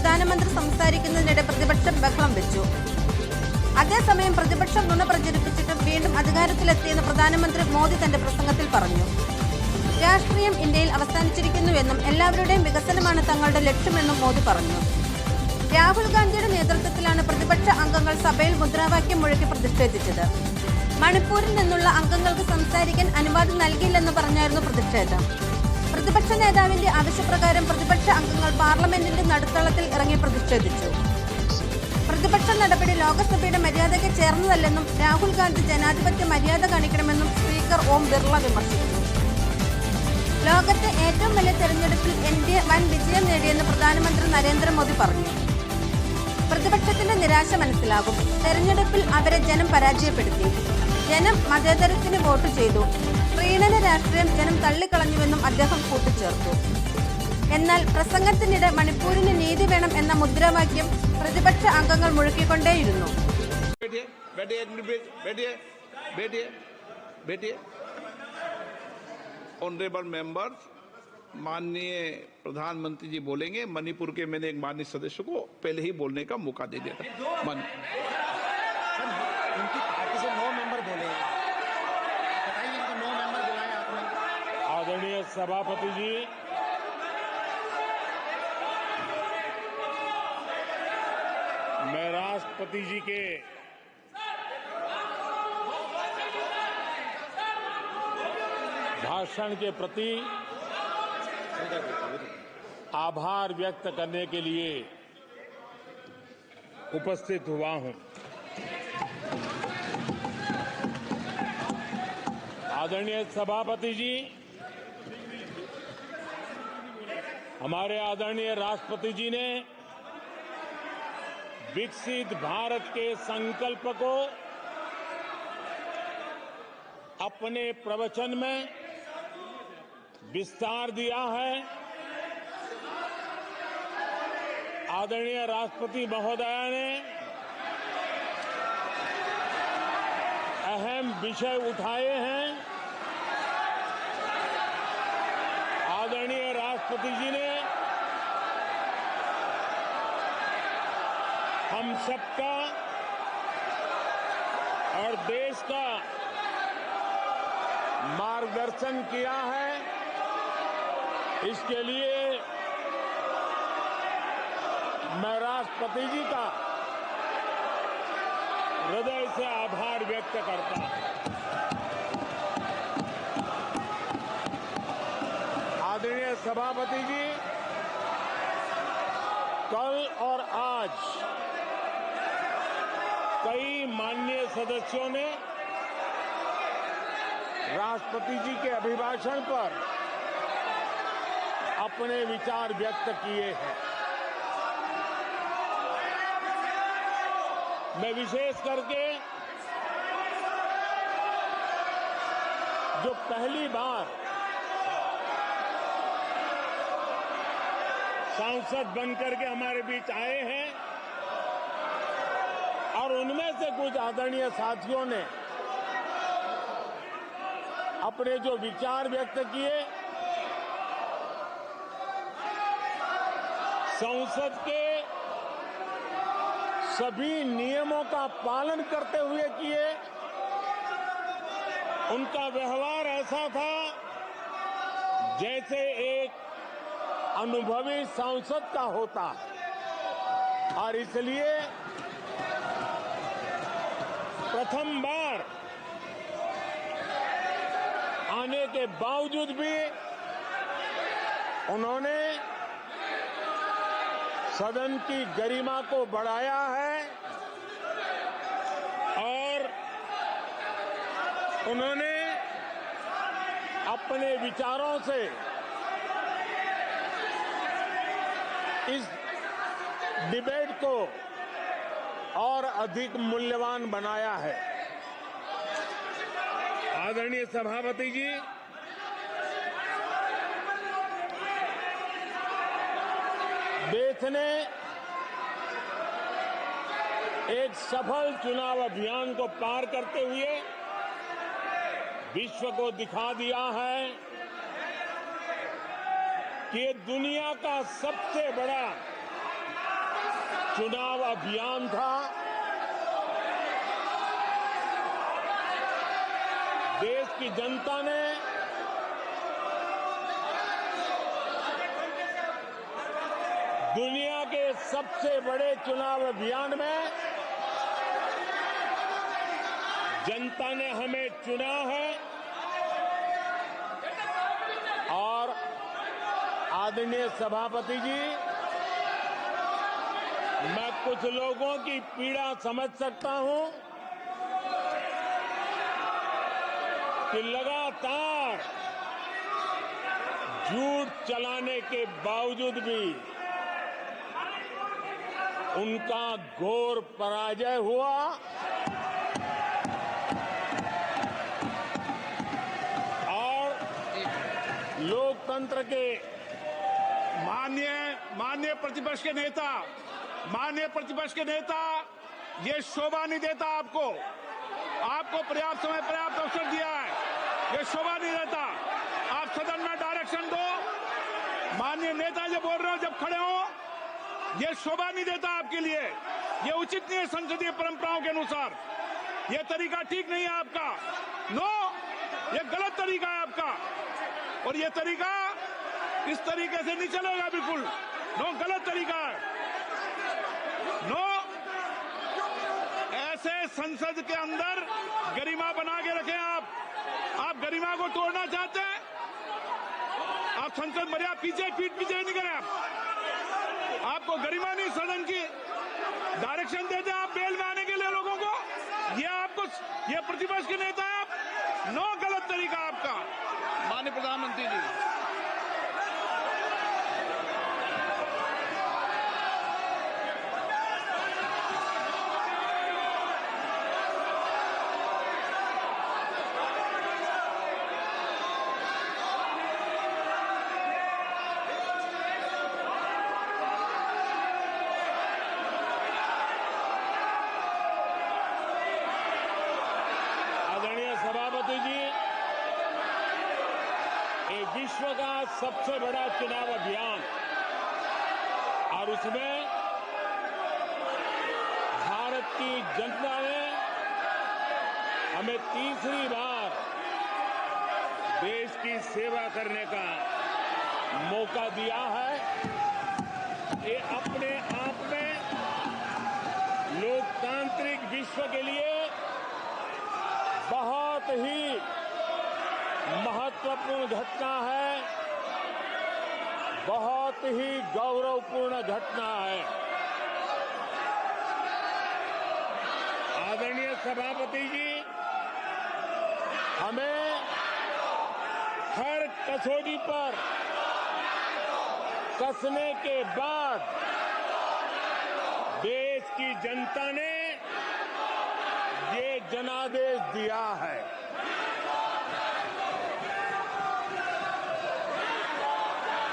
പ്രധാനമന്ത്രി സംസാരിക്കുന്നതിനിടെ പ്രതിപക്ഷം ബഹളം വെച്ചു. അതേസമയം പ്രതിപക്ഷം നുണ പ്രചരിപ്പിച്ചിട്ടും വീണ്ടും അധികാരത്തിലെത്തിയെന്ന് പ്രധാനമന്ത്രി മോദി തന്റെ പ്രസംഗത്തിൽ പറഞ്ഞു. രാഷ്ട്രീയം ഇന്ത്യയിൽ അവസാനിച്ചിരിക്കുന്നുവെന്നും എല്ലാവരുടെയും വികസനമാണ് തങ്ങളുടെ ലക്ഷ്യമെന്നും മോദി പറഞ്ഞു. രാഹുൽ ഗാന്ധിയുടെ നേതൃത്വത്തിലാണ് പ്രതിപക്ഷ അംഗങ്ങൾ സഭയിൽ മുദ്രാവാക്യം മുഴക്കി പ്രതിഷേധിച്ചത്. മണിപ്പൂരിൽ നിന്നുള്ള അംഗങ്ങൾക്ക് സംസാരിക്കാൻ അനുവാദം നൽകിയില്ലെന്ന് പറഞ്ഞായിരുന്നു പ്രതിഷേധം. പ്രതിപക്ഷ നേതാവിന്റെ ആവശ്യപ്രകാരം പ്രതിപക്ഷ അംഗങ്ങൾ പാർലമെന്റിന്റെ നടുത്തളത്തിൽ ഇറങ്ങി പ്രതിഷേധിച്ചു. പ്രതിപക്ഷ നടപടി ലോക്സഭയുടെ മര്യാദയ്ക്ക് ചേർന്നതല്ലെന്നും രാഹുൽ ഗാന്ധി ജനാധിപത്യ മര്യാദ കാണിക്കണമെന്നും സ്പീക്കർ ഓം ബിർള വിമർശിച്ചു. ലോകത്തെ ഏറ്റവും വലിയ തെരഞ്ഞെടുപ്പിൽ ഇന്ത്യ വൻ വിജയം നേടിയെന്ന് പ്രധാനമന്ത്രി നരേന്ദ്രമോദി പറഞ്ഞു. പ്രതിപക്ഷത്തിന്റെ നിരാശ മനസ്സിലാകും. തെരഞ്ഞെടുപ്പിൽ അവരെ ജനം പരാജയപ്പെടുത്തി. ജനം മതേതരത്തിന് വോട്ട് ചെയ്തു. പ്രീണന രാഷ്ട്രീയം ജനം തള്ളിക്കളഞ്ഞുവെന്നും അദ്ദേഹം കൂട്ടിച്ചേർത്തു. എന്നാൽ പ്രസംഗത്തിനിടെ മണിപ്പൂരിന് നീതി വേണം എന്ന മുദ്രാവാക്യം പ്രതിപക്ഷ അംഗങ്ങൾ മുഴക്കിക്കൊണ്ടേയിരുന്നു. ऑनरेबल मेंबर्स, माननीय प्रधानमंत्री जी बोलेंगे. मणिपुर के मैंने एक माननीय सदस्य को पहले ही बोलने का मौका दे दिया था. उनकी पार्टी से 9 मेंबर बोले, बताइए इनको 9 मेंबर बुलाए आपने. आदरणीय सभापति जी, मैं राष्ट्रपति जी के भाषण के प्रति आभार व्यक्त करने के लिए उपस्थित हुआ हूं. आदरणीय सभापति जी, हमारे आदरणीय राष्ट्रपति जी ने विकसित भारत के संकल्प को अपने प्रवचन में विस्तार दिया है. आदरणीय राष्ट्रपति महोदया ने अहम विषय उठाए हैं. आदरणीय राष्ट्रपति जी ने हम सबका और देश का मार्गदर्शन किया है. इसके लिए मैं राष्ट्रपति जी का हृदय से आभार व्यक्त करता हूं. आदरणीय सभापति जी, कल और आज कई माननीय सदस्यों ने राष्ट्रपति जी के अभिभाषण पर अपने विचार व्यक्त किए हैं. मैं विशेष करके जो पहली बार सांसद बनकर के हमारे बीच आए हैं और उनमें से कुछ आदरणीय साथियों ने अपने जो विचार व्यक्त किए, संसद के सभी नियमों का पालन करते हुए किए. उनका व्यवहार ऐसा था जैसे एक अनुभवी सांसद का होता है और इसलिए प्रथम बार आने के बावजूद भी उन्होंने सदन की गरिमा को बढ़ाया है और उन्होंने अपने विचारों से इस डिबेट को और अधिक मूल्यवान बनाया है. आदरणीय सभापति जी, देश ने एक सफल चुनाव अभियान को पार करते हुए विश्व को दिखा दिया है कि ये दुनिया का सबसे बड़ा चुनाव अभियान था। देश की जनता ने दुनिया के सबसे बड़े चुनाव अभियान में जनता ने हमें चुना है और आदरणीय सभापति जी, मैं कुछ लोगों की पीड़ा समझ सकता हूं कि लगातार झूठ चलाने के बावजूद भी उनका घोर पराजय हुआ और लोकतंत्र के माननीय प्रतिपक्ष के नेता, ये शोभा नहीं देता आपको पर्याप्त समय पर्याप्त अवसर दिया है, ये शोभा नहीं देता। आप सदन में डायरेक्शन दो। माननीय नेता जो बोल रहे हो जब खड़े हो, ये शोभा नहीं देता आपके लिए, ये उचित नहीं है संसदीय परंपराओं के अनुसार। ये तरीका ठीक नहीं है आपका। नो, ये गलत तरीका है आपका और ये तरीका इस तरीके से नहीं चलेगा बिल्कुल। नो, गलत तरीका है। नो, ऐसे संसद के अंदर गरिमा बना के रखें आप गरिमा को तोड़ना चाहते हैं। आप संसद मर्यादा पीछे नहीं करें आपको गरिमा नहीं, सदन की डायरेक्शन देते आप बेल में आने के लिए लोगों को। ये प्रतिपक्ष के नेता है आप। नो, गलत तरीका आपका। माननीय प्रधानमंत्री जी, विश्व का सबसे बड़ा चुनाव अभियान और उसमें भारत की जनता ने हमें तीसरी बार देश की सेवा करने का मौका दिया है। ये अपने आप में लोकतांत्रिक विश्व के लिए बहुत ही महत्वपूर्ण घटना है, बहुत ही गौरवपूर्ण घटना है। आदरणीय सभापति जी, हमें हर कसौटी पर कसने के बाद देश की जनता ने ये जनादेश दिया है।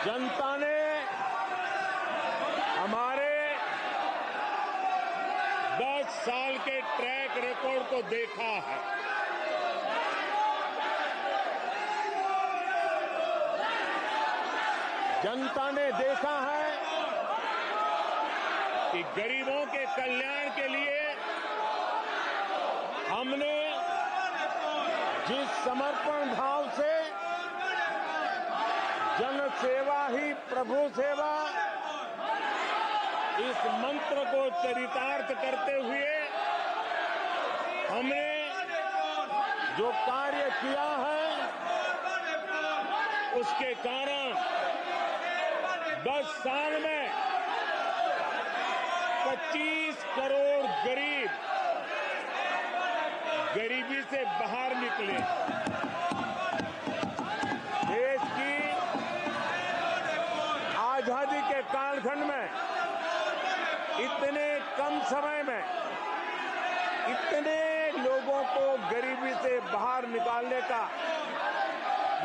जनता ने हमारे 10 साल के ट्रैक रिकॉर्ड को देखा है। जनता ने देखा है कि गरीबों के कल्याण के लिए हमने जिस समर्पण भाव से जन सेवा ही प्रभु सेवा इस मंत्र को चरितार्थ करते हुए हमने जो कार्य किया है, उसके कारण 10 साल में 25 करोड़ गरीब गरीबी से बाहर निकले। देश की आजादी के कालखंड में इतने कम समय में इतने लोगों को गरीबी से बाहर निकालने का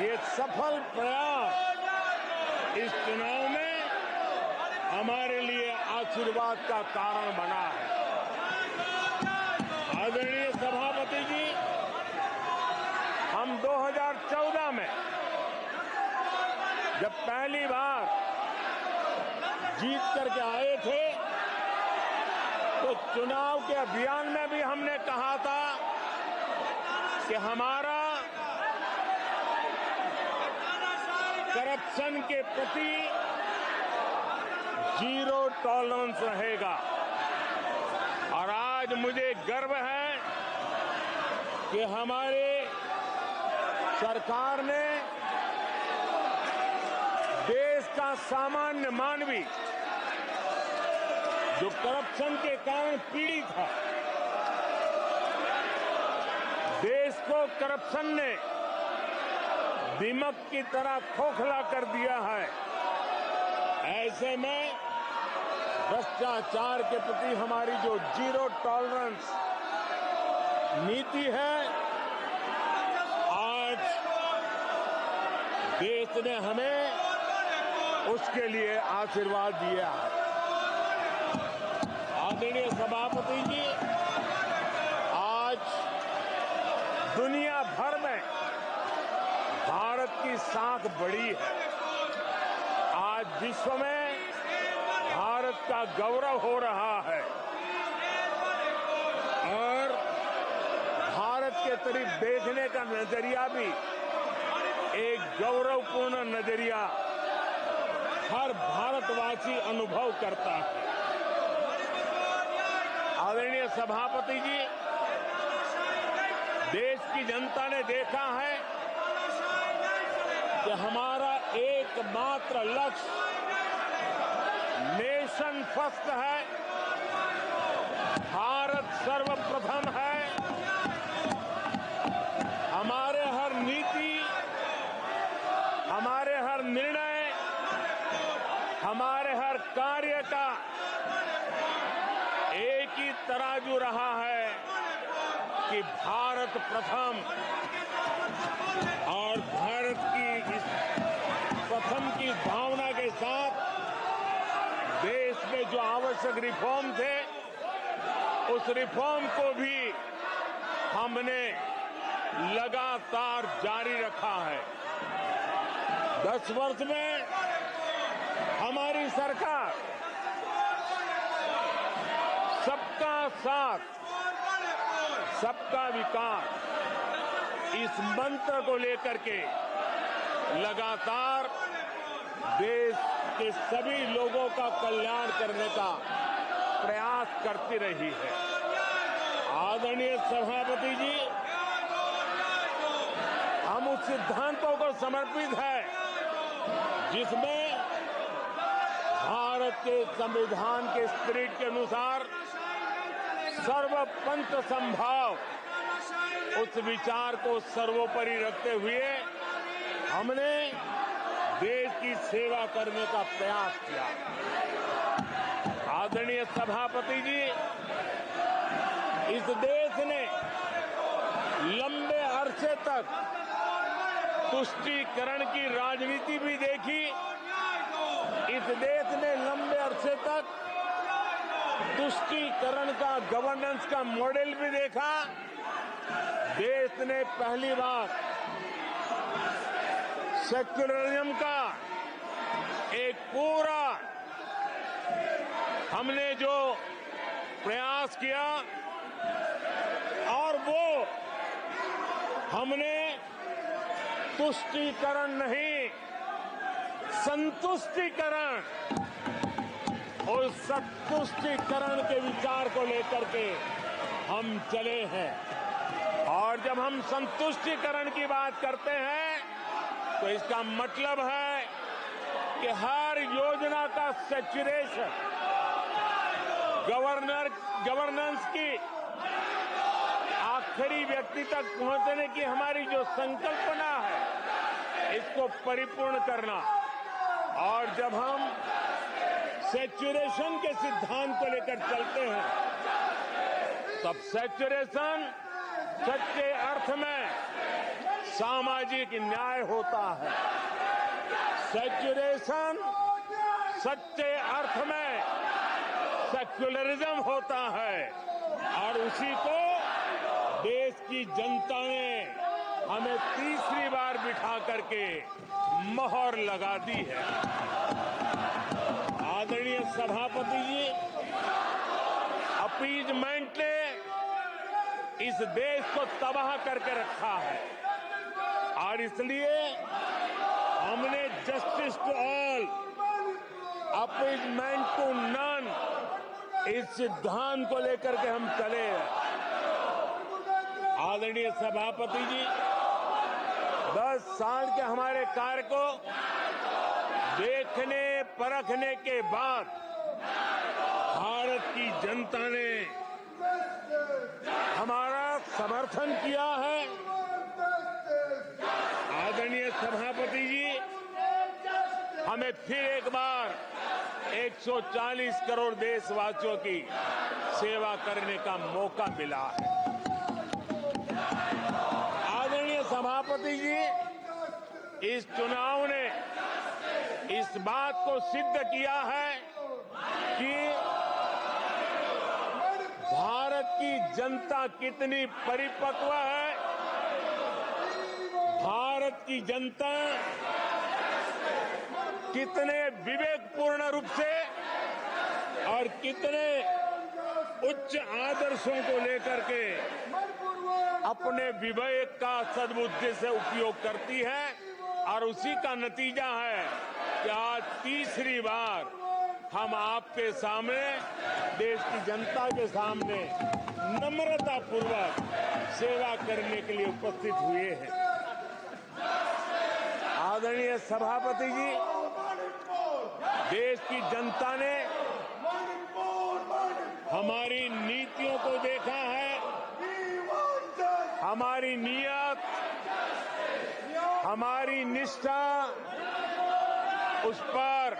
ये सफल प्रयास इस चुनाव में हमारे लिए आशीर्वाद का कारण बना है। आदरणीय सभापति जी, हम 2014 में जब पहली बार जीत करके आए थे तो चुनाव के अभियान में भी हमने कहा था कि हमारा करप्शन के प्रति जीरो टॉलरेंस रहेगा। और आज मुझे गर्व है कि हमारे सरकार ने देश का सामान्य मानवी जो करप्शन के कारण पीड़ित है, देश को करप्शन ने दीमक की तरह खोखला कर दिया है। ऐसे में भ्रष्टाचार के प्रति हमारी जो जीरो टॉलरेंस नीति है, आज देश ने हमें उसके लिए आशीर्वाद दिया है। आदरणीय सभापति जी, आज दुनिया भर में भारत की साख बढ़ी है। आज विश्व में भारत का गौरव हो रहा है और भारत के तरफ देखने का नजरिया भी एक गौरवपूर्ण नजरिया हर भारतवासी अनुभव करता है। आदरणीय सभापति जी, देश की जनता ने देखा है कि हमारा एकमात्र लक्ष्य नेशन फर्स्ट है, भारत सर्वप्रथम है। हमारे हर नीति, हमारे हर निर्णय, हमारे हर कार्य का एक ही तराजू रहा है कि भारत प्रथम, और भारत की इस प्रथम की भावना के साथ देश में जो आवश्यक रिफॉर्म थे, उस रिफॉर्म को भी हमने लगातार जारी रखा है। 10 वर्ष में हमारी सरकार सबका साथ, सबका विकास, इस मंत्र को लेकर के लगातार देश के सभी लोगों का कल्याण करने का प्रयास करती रही है। आदरणीय सभापति जी, हम उस सिद्धांतों को समर्पित है जिसमें भारत के संविधान के स्पिरिट के अनुसार सर्वपंथ संभाव, उस विचार को सर्वोपरि रखते हुए हमने देश की सेवा करने का प्रयास किया। आदरणीय सभापति जी, इस देश ने लंबे अरसे तक तुष्टीकरण की राजनीति भी देखी। इस देश ने लंबे अरसे तक तुष्टीकरण का गवर्नेंस का मॉडल भी देखा। देश ने पहली बार सेक्युलरिज्म का एक पूरा हमने जो प्रयास किया, और वो हमने तुष्टीकरण नहीं, संतुष्टीकरण, और संतुष्टीकरण के विचार को लेकर के हम चले हैं। और जब हम संतुष्टीकरण की बात करते हैं तो इसका मतलब है कि हर योजना का सैचुरेशन, गवर्नेंस की आखिरी व्यक्ति तक पहुंचने की हमारी जो संकल्पना है, इसको परिपूर्ण करना। और जब हम सैचुरेशन के सिद्धांत को लेकर चलते हैं, तब सैचुरेशन सच्चे अर्थ में सामाजिक न्याय होता है। सैचुरेशन सच्चे अर्थ में सेक्युलरिज्म होता है, और उसी को देश की जनता ने हमें तीसरी बार बिठा करके मोहर लगा दी है। आदरणीय सभापति जी, अब अपीजमेंट ने इस देश को तबाह करके रखा है और इसलिए हमने justice to all, appeasement to none, इस सिद्धांत को लेकर के हम चले हैं। आदरणीय सभापति जी, 10 साल के हमारे कार्य को देखने परखने के बाद भारत की जनता ने हमारा समर्थन किया है। आदरणीय सभापति जी, हमें फिर एक बार 140 करोड़ देशवासियों की सेवा करने का मौका मिला है। आदरणीय सभापति जी, इस चुनाव ने इस बात को सिद्ध किया है कि भारत की जनता कितनी परिपक्व है, भारत की जनता कितने विवेकपूर्ण रूप से और कितने उच्च आदर्शों को लेकर के अपने विवेक का सद्बुद्धि से उपयोग करती है और उसी का नतीजा है कि आज तीसरी बार हम आपके सामने, देश की जनता के सामने नम्रतापूर्वक सेवा करने के लिए उपस्थित हुए हैं। आदरणीय सभापति जी, देश की जनता ने हमारी नीतियों को देखा है, हमारी नीयत, हमारी निष्ठा, उस पर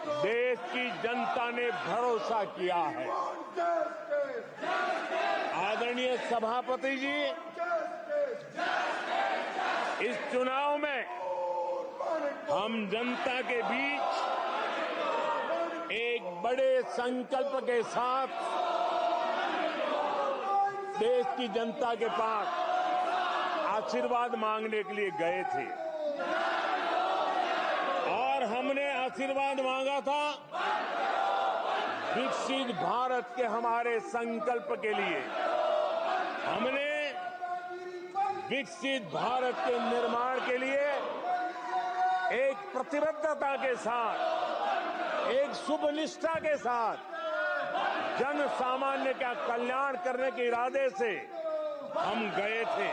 देश की जनता ने भरोसा किया है। आदरणीय सभापति जी, इस चुनाव में हम जनता के बीच एक बड़े संकल्प के साथ देश की जनता के पास आशीर्वाद मांगने के लिए गए थे और हमने आशीर्वाद मांगा था विकसित भारत के हमारे संकल्प के लिए। हमने विकसित भारत के निर्माण के लिए एक प्रतिबद्धता के साथ, एक शुभ निष्ठा के साथ जन सामान्य का कल्याण करने के इरादे से हम गए थे।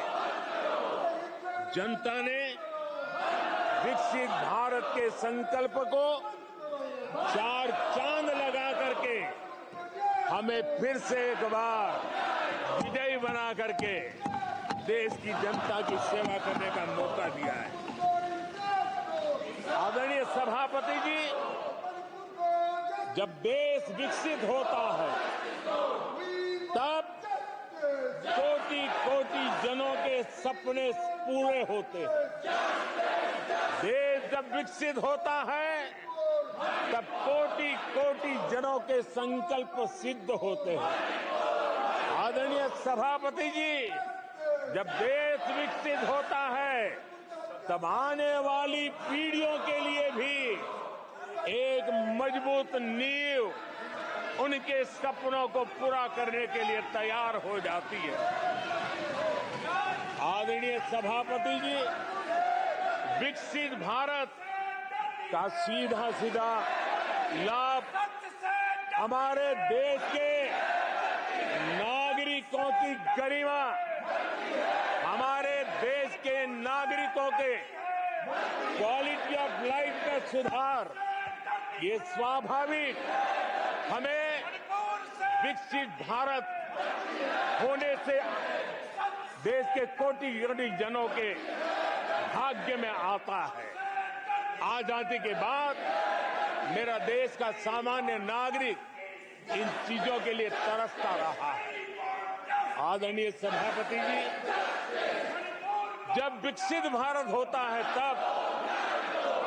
जनता ने विकसित भारत के संकल्प को 4 चांद लगा करके हमें फिर से एक बार विजयी बना करके देश की जनता की सेवा करने का मौका दिया है। आदरणीय सभापति जी, जब देश विकसित होता है तब कोटि कोटि जनों के सपने पूरे होते हैं। देश जब विकसित होता है तब कोटि कोटि जनों के संकल्प सिद्ध होते हैं। आदरणीय सभापति जी, जब देश विकसित होता है तब आने वाली पीढ़ियों के लिए भी एक मजबूत नींव उनके सपनों को पूरा करने के लिए तैयार हो जाती है। आदरणीय सभापति जी, विकसित भारत का सीधा सीधा लाभ हमारे देश के नागरिकों की गरिमा, हमारे देश के नागरिकों के क्वालिटी ऑफ लाइफ में सुधार, ये स्वाभाविक हमें विकसित भारत होने से देश के कोटि कोटि जनों के भाग्य में आता है। आजादी के बाद मेरा देश का सामान्य नागरिक इन चीजों के लिए तरसता रहा है। आदरणीय सभापति जी, जब विकसित भारत होता है तब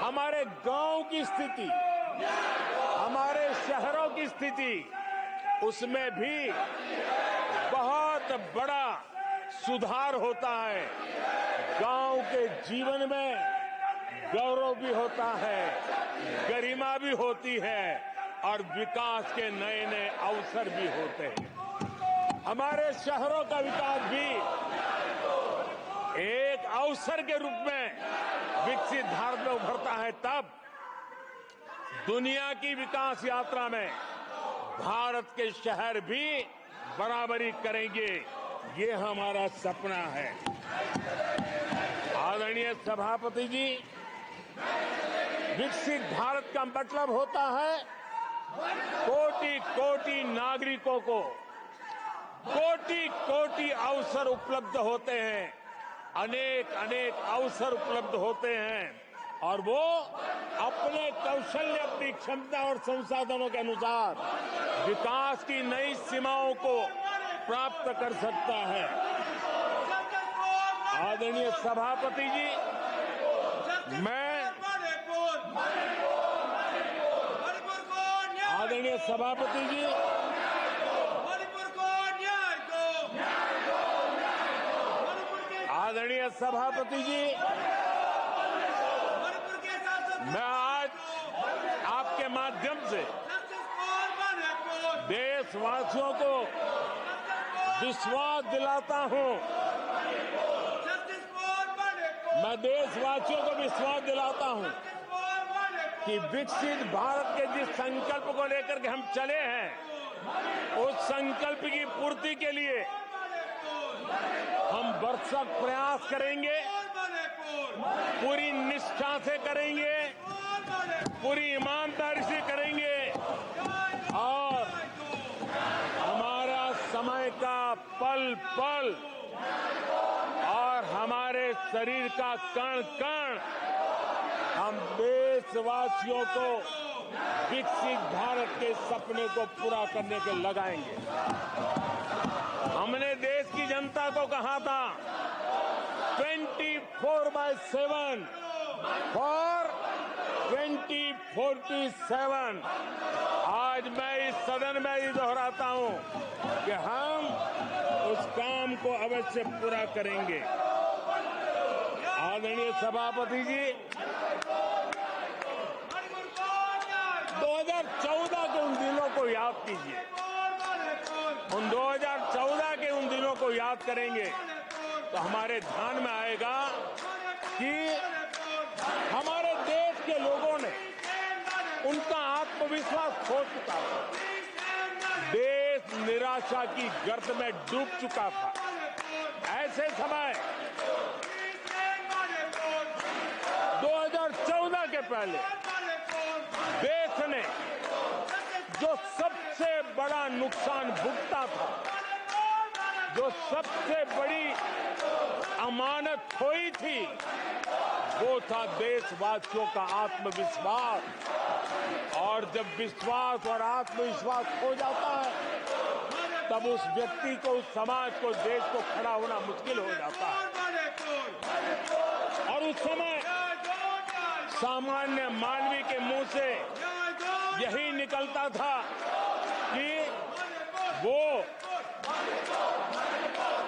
हमारे गांव की स्थिति, हमारे शहरों की स्थिति, उसमें भी बहुत बड़ा सुधार होता है। गांव के जीवन में गौरव भी होता है, गरिमा भी होती है और विकास के नए नए अवसर भी होते हैं। हमारे शहरों का विकास भी एक अवसर के रूप में विकसित भारत में उभरता है, तब दुनिया की विकास यात्रा में भारत के शहर भी बराबरी करेंगे। ये हमारा सपना है। आदरणीय सभापति जी, विकसित भारत का मतलब होता है कोटि कोटि नागरिकों को कोटि कोटि अवसर उपलब्ध होते हैं, अनेक अनेक अवसर उपलब्ध होते हैं, और वो अपने कौशल्य, अपनी क्षमता और संसाधनों के अनुसार विकास की नई सीमाओं को प्राप्त कर सकता है। आदरणीय सभापति जी, आदरणीय सभापति जी, आदरणीय सभापति जी, मैं आज आपके माध्यम से देशवासियों को विश्वास दिलाता हूं, मैं देशवासियों को विश्वास दिलाता हूं कि विकसित भारत के जिस संकल्प को लेकर के हम चले हैं, उस संकल्प की पूर्ति के लिए हम भरसक प्रयास करेंगे, पूरी निष्ठा से करेंगे, पूरी ईमानदारी से करेंगे, और हमारा समय का पल पल और हमारे शरीर का कण कण हम देशवासियों को विकसित भारत के सपने को पूरा करने के लगाएंगे। हमने देश की जनता को कहा था 24/7 फॉर 2047। आज मैं इस सदन में ही दोहराता हूं कि हम उस काम को अवश्य पूरा करेंगे। आदरणीय सभापति जी, 2014 के उन दिनों को याद कीजिए। उन 2014 के उन दिनों को याद करेंगे तो हमारे ध्यान में आएगा कि हमारे देश के लोगों ने उनका आत्मविश्वास खो चुका था, देश निराशा की गर्त में डूब चुका था। ऐसे समय 2014 के पहले देश ने जो सबसे बड़ा नुकसान भुगता था, जो सबसे बड़ी अमानत खोई थी, वो था देशवासियों का आत्मविश्वास। और जब विश्वास और आत्मविश्वास खो जाता है, तब उस व्यक्ति को, उस समाज को, देश को खड़ा होना मुश्किल हो जाता है। और उस समय सामान्य मानवी के मुंह से यही निकलता था कि वो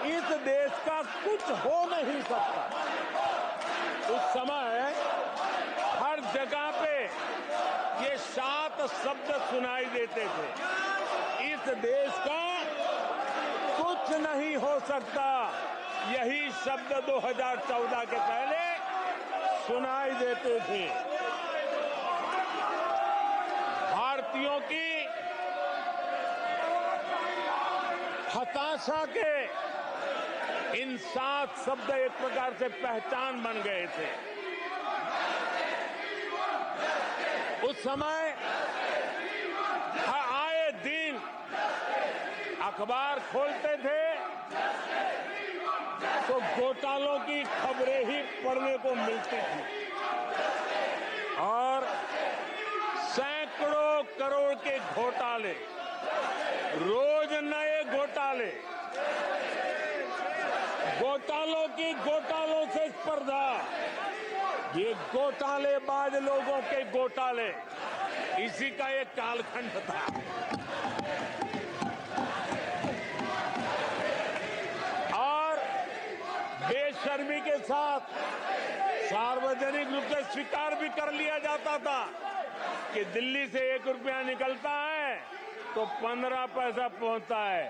इस देश का कुछ हो नहीं सकता। उस समय हर जगह पे ये 7 शब्द सुनाई देते थे, इस देश का कुछ नहीं हो सकता। यही शब्द 2014 के पहले सुनाई देते थे। भारतीयों की हताशा के इन 7 शब्द एक प्रकार से पहचान बन गए थे। उस समय आए दिन अखबार खोलते थे तो घोटालों की खबरें ही पढ़ने को मिलती थी, और सैकड़ों करोड़ के घोटाले, रोज नए घोटाले, घोटालों से स्पर्धा, ये घोटालेबाज लोगों के घोटाले, इसी का एक कालखंड था। और बेशर्मी के साथ सार्वजनिक रूप से स्वीकार भी कर लिया जाता था कि दिल्ली से 1 रुपया निकलता है तो 15 पैसा पहुंचता है।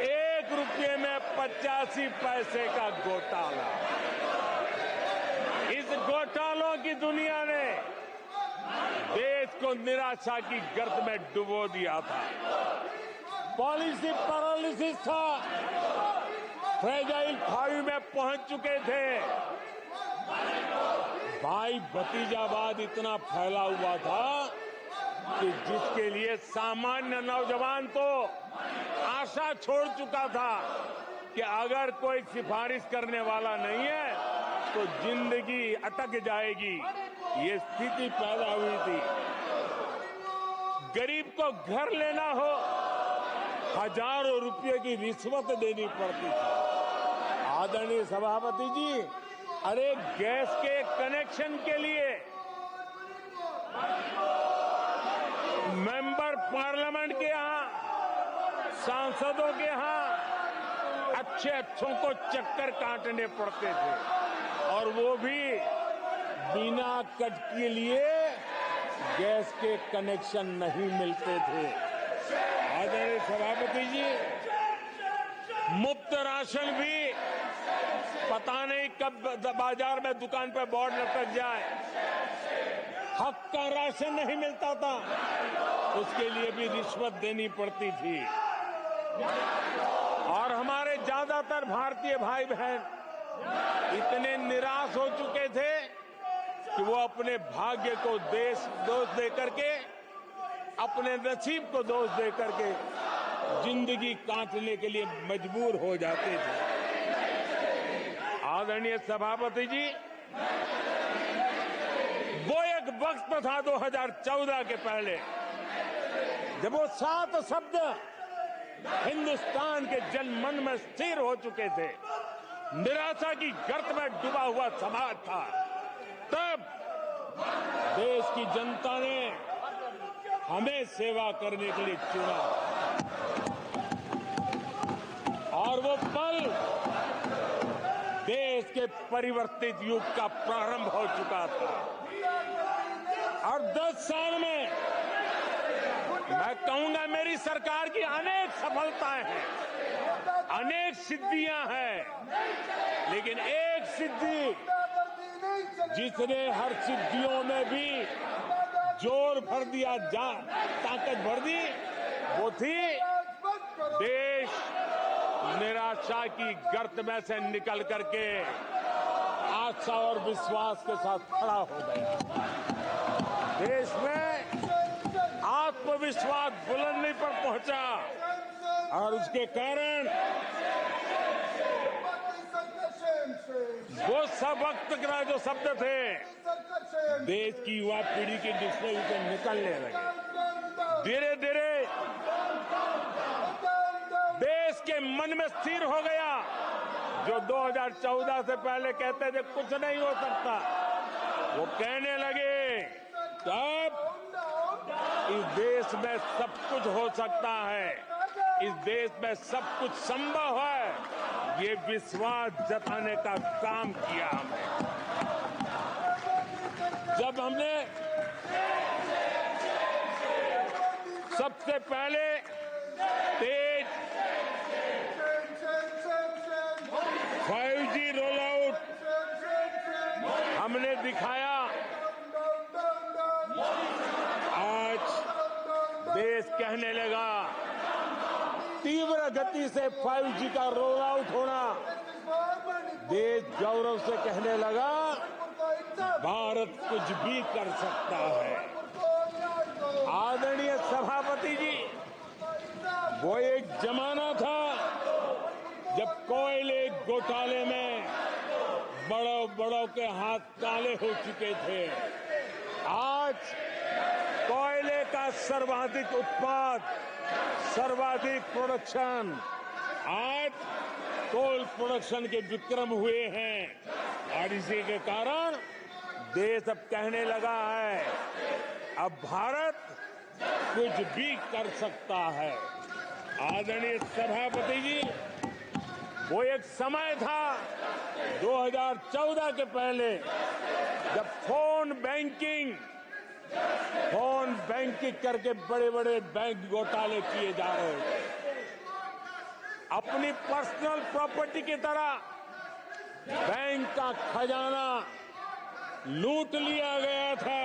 1 रुपये में 85 पैसे का घोटाला। इस घोटालों की दुनिया ने देश को निराशा की गर्त में डुबो दिया था। पॉलिसी पैरालिसिस था। फ्रेजाइल 5 में पहुंच चुके थे। भाई भतीजावाद इतना फैला हुआ था कि जिसके लिए सामान्य नौजवान तो आशा छोड़ चुका था कि अगर कोई सिफारिश करने वाला नहीं है तो जिंदगी अटक जाएगी। ये स्थिति पैदा हुई थी। गरीब को घर लेना हो, हजारों रुपए की रिश्वत देनी पड़ती थी। आदरणीय सभापति जी, अरे गैस के कनेक्शन के लिए मेंबर पार्लियामेंट के यहाँ, सांसदों के यहाँ अच्छों को चक्कर काटने पड़ते थे और वो भी बिना कट के लिए गैस के कनेक्शन नहीं मिलते थे। आदरणीय सभापति जी, मुफ्त राशन भी पता नहीं कब बाजार में दुकान पर बोर्ड लटक जाए, हक का राशन नहीं मिलता था, उसके लिए भी रिश्वत देनी पड़ती थी। और हमारे ज्यादातर भारतीय भाई बहन इतने निराश हो चुके थे कि वो अपने भाग्य को दोष दे करके, अपने नसीब को दोष दे करके जिंदगी काटने के लिए मजबूर हो जाते थे। आदरणीय सभापति जी, वो एक वक्त था 2014 के पहले जब वो 7 शब्द हिंदुस्तान के जनमन में स्थिर हो चुके थे। निराशा की गर्त में डूबा हुआ समाज था। तब देश की जनता ने हमें सेवा करने के लिए चुना और वो पल देश के परिवर्तित युग का प्रारंभ हो चुका था। और 10 साल में मैं कहूंगा मेरी सरकार की अनेक सफलताएं हैं, अनेक सिद्धियां हैं, लेकिन एक सिद्धि जिसने हर सिद्धियों में भी जोर भर दिया, ताकत भर दी, वो थी देश निराशा की गर्त में से निकल करके आशा और विश्वास के साथ खड़ा हो गया। देश में आत्मविश्वास बुलंदी पर पहुंचा और उसके कारण वो सब वक्त का जो शब्द थे देश की युवा पीढ़ी की डिक्शनरी से निकलने लगे। धीरे धीरे देश के मन में स्थिर हो गया। जो 2014 से पहले कहते थे कुछ नहीं हो सकता, वो कहने लगे तब इस देश में सब कुछ हो सकता है, इस देश में सब कुछ संभव है। ये विश्वास जताने का काम किया हमने। जब हमने सबसे पहले तेज 5G रोल आउट हमने दिखाया, आज देश कहने लगा तीव्र गति से 5G का रोल आउट होना। देश गौरव से कहने लगा भारत कुछ भी कर सकता है। आदरणीय सभापति जी, वो एक जमाना था जब कोयले घोटाले में बड़ों के हाथ काले हो चुके थे। आज कोयले का सर्वाधिक उत्पाद, सर्वाधिक प्रोडक्शन, आज कोल प्रोडक्शन के विक्रम हुए हैं और इसी के कारण देश अब कहने लगा है अब भारत कुछ भी कर सकता है। आदरणीय सभापति जी, वो एक समय था 2014 के पहले जब फोन बैंकिंग फोन बैंकिंग करके बड़े बड़े बैंक घोटाले किए जा रहे थे। अपनी पर्सनल प्रॉपर्टी की तरह बैंक का खजाना लूट लिया गया था।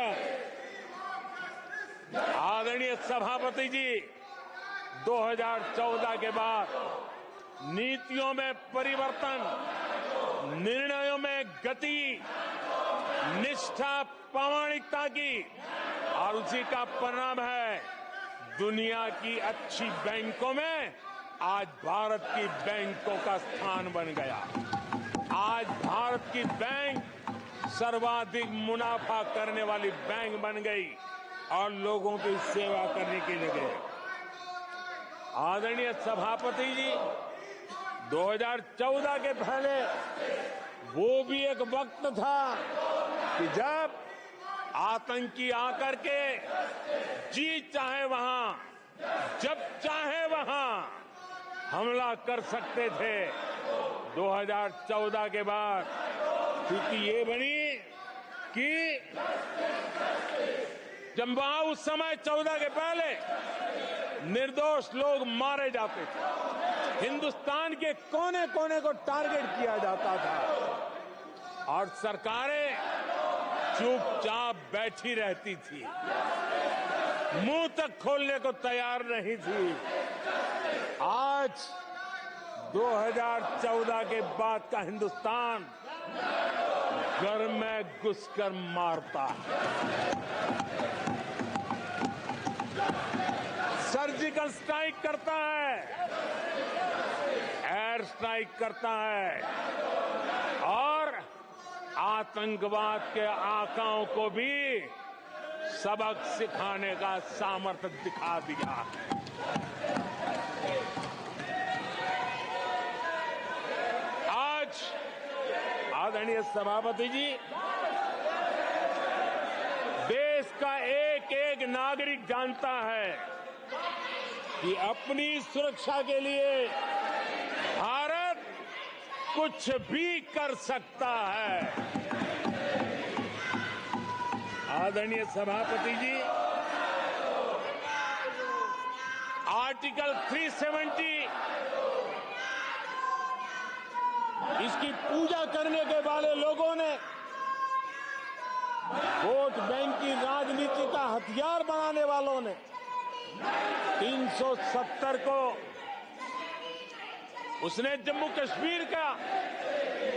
आदरणीय सभापति जी, 2014 के बाद नीतियों में परिवर्तन, निर्णयों में गति, निष्ठा, प्रामाणिकता की, और उसी का परिणाम है दुनिया की अच्छी बैंकों में आज भारत की बैंकों का स्थान बन गया। आज भारत की बैंक सर्वाधिक मुनाफा करने वाली बैंक बन गई और लोगों की सेवा करने के लिए। आदरणीय सभापति जी, 2014 के पहले वो भी एक वक्त था कि जब आतंकी आकर के जी चाहे वहां, जब चाहे वहां हमला कर सकते थे। 2014 के बाद स्थिति ये बनी कि जब वहां उस समय 14 के पहले निर्दोष लोग मारे जाते थे, हिंदुस्तान के कोने कोने को टारगेट किया जाता था और सरकारें चुपचाप बैठी रहती थी, मुंह तक खोलने को तैयार नहीं थी। आज 2014 के बाद का हिंदुस्तान घर में घुसकर मारता है, सर्जिकल स्ट्राइक करता है, एयर स्ट्राइक करता है और आतंकवाद के आकाओं को भी सबक सिखाने का सामर्थ्य दिखा दिया है। आज आदरणीय सभापति जी, देश का एक एक नागरिक जानता है कि अपनी सुरक्षा के लिए भारत कुछ भी कर सकता है। आदरणीय सभापति जी, आर्टिकल 370 इसकी पूजा करने के वाले लोगों ने वोट बैंक की राजनीति का हथियार बनाने वालों ने 370 को उसने जम्मू कश्मीर का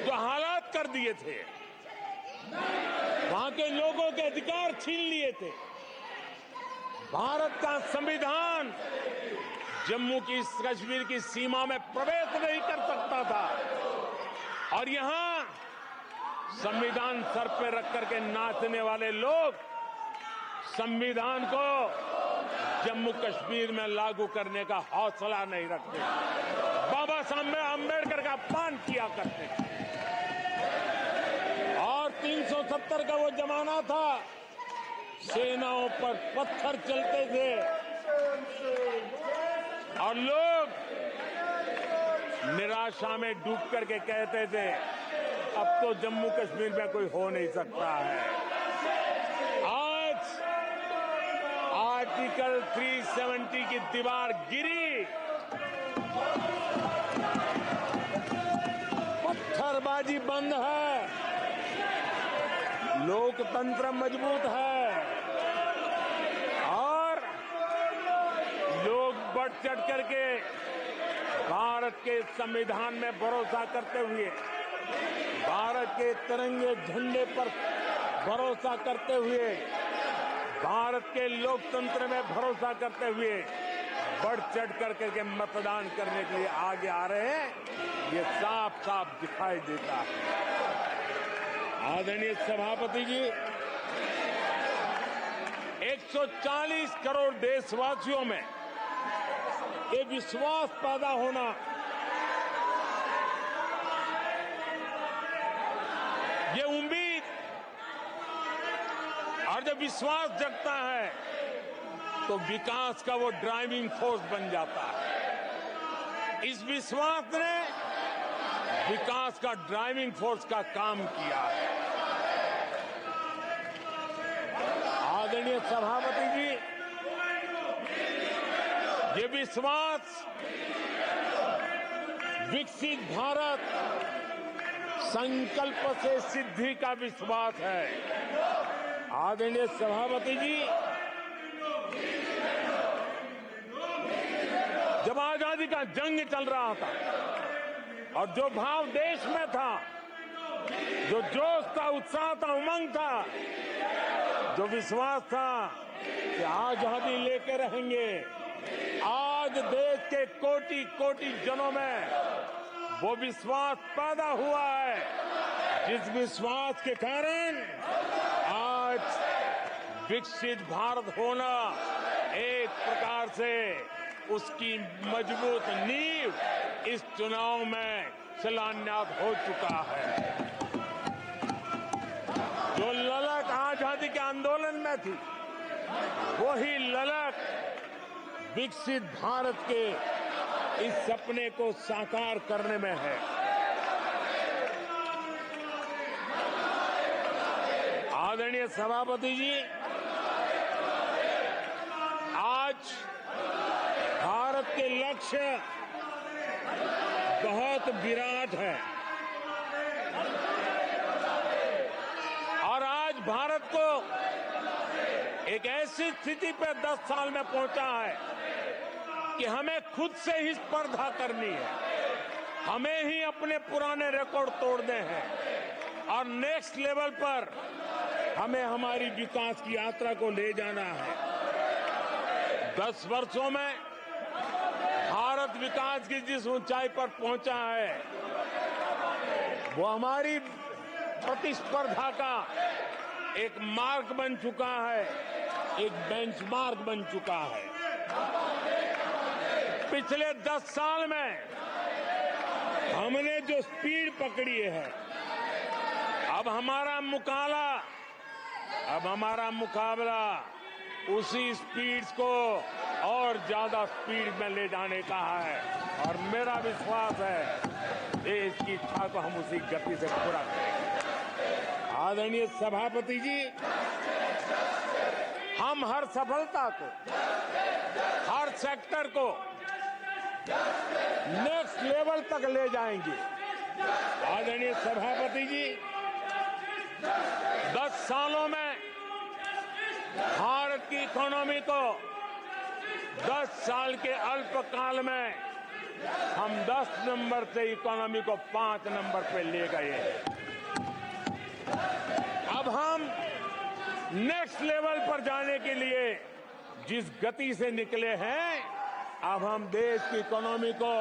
जो हालात कर दिए थे, वहां के लोगों के अधिकार छीन लिए थे। भारत का संविधान जम्मू की कश्मीर की सीमा में प्रवेश नहीं कर सकता था और यहां संविधान सर पे रख करके नाचने वाले लोग संविधान को जम्मू कश्मीर में लागू करने का हौसला नहीं रखते, बाबा साहब अम्बेडकर का अपमान किया करते और 370 का वो जमाना था, सेनाओं पर पत्थर चलते थे और लोग निराशा में डूब करके कहते थे अब तो जम्मू कश्मीर में कोई हो नहीं सकता है। आज आर्टिकल 370 की दीवार गिरी, पत्थरबाजी बंद है, लोकतंत्र मजबूत है और लोग बढ़ चढ़ करके भारत के संविधान में भरोसा करते हुए, भारत के तिरंगे झंडे पर भरोसा करते हुए, भारत के लोकतंत्र में भरोसा करते हुए बढ़ चढ़ करके मतदान करने के लिए आगे आ रहे हैं। ये साफ साफ दिखाई देता है। आदरणीय सभापति जी, 140 करोड़ देशवासियों में ये विश्वास पैदा होना, ये उम्मीद और जब विश्वास जगता है तो विकास का वो ड्राइविंग फोर्स बन जाता है। इस विश्वास ने विकास का ड्राइविंग फोर्स का काम किया है। आदरणीय सभापति जी, ये विश्वास विकसित भारत संकल्प से सिद्धि का विश्वास है। आदरणीय सभापति जी, जब आजादी का जंग चल रहा था और जो भाव देश में था, जो जोश था, उत्साह था, उमंग था, जो विश्वास था कि आजादी लेके रहेंगे, आज देश के कोटि कोटि जनों में वो विश्वास पैदा हुआ है, जिस विश्वास के कारण आज विकसित भारत होना एक प्रकार से उसकी मजबूत नींव इस चुनाव में शिलान्यास हो चुका है। जो ललक आजादी के आंदोलन में थी, वही ललक विकसित भारत के इस सपने को साकार करने में है। आदरणीय सभापति जी, आज भारत के लक्ष्य बहुत विराट है और आज भारत को एक ऐसी स्थिति पे 10 साल में पहुंचा है कि हमें खुद से ही स्पर्धा करनी है, हमें ही अपने पुराने रिकॉर्ड तोड़ने हैं और नेक्स्ट लेवल पर हमें हमारी विकास की यात्रा को ले जाना है। 10 वर्षों में भारत विकास की जिस ऊंचाई पर पहुंचा है, वो हमारी प्रतिस्पर्धा का एक मार्ग बन चुका है, एक बेंचमार्क बन चुका है। पिछले 10 साल में हमने जो स्पीड पकड़ी है, अब हमारा मुकाबला उसी स्पीड को और ज्यादा स्पीड में ले जाने का है और मेरा विश्वास है देश की इच्छा को हम उसी गति से पूरा करेंगे। आदरणीय सभापति जी, हम हर सफलता को, हर सेक्टर को नेक्स्ट लेवल तक ले जाएंगे। आदरणीय सभापति जी, 10 सालों में भारत की इकोनॉमी को 10 साल के अल्पकाल में हम 10 नंबर से इकोनॉमी को 5 नंबर पे ले गए। अब हम नेक्स्ट लेवल पर जाने के लिए जिस गति से निकले हैं, अब हम देश की इकोनॉमी को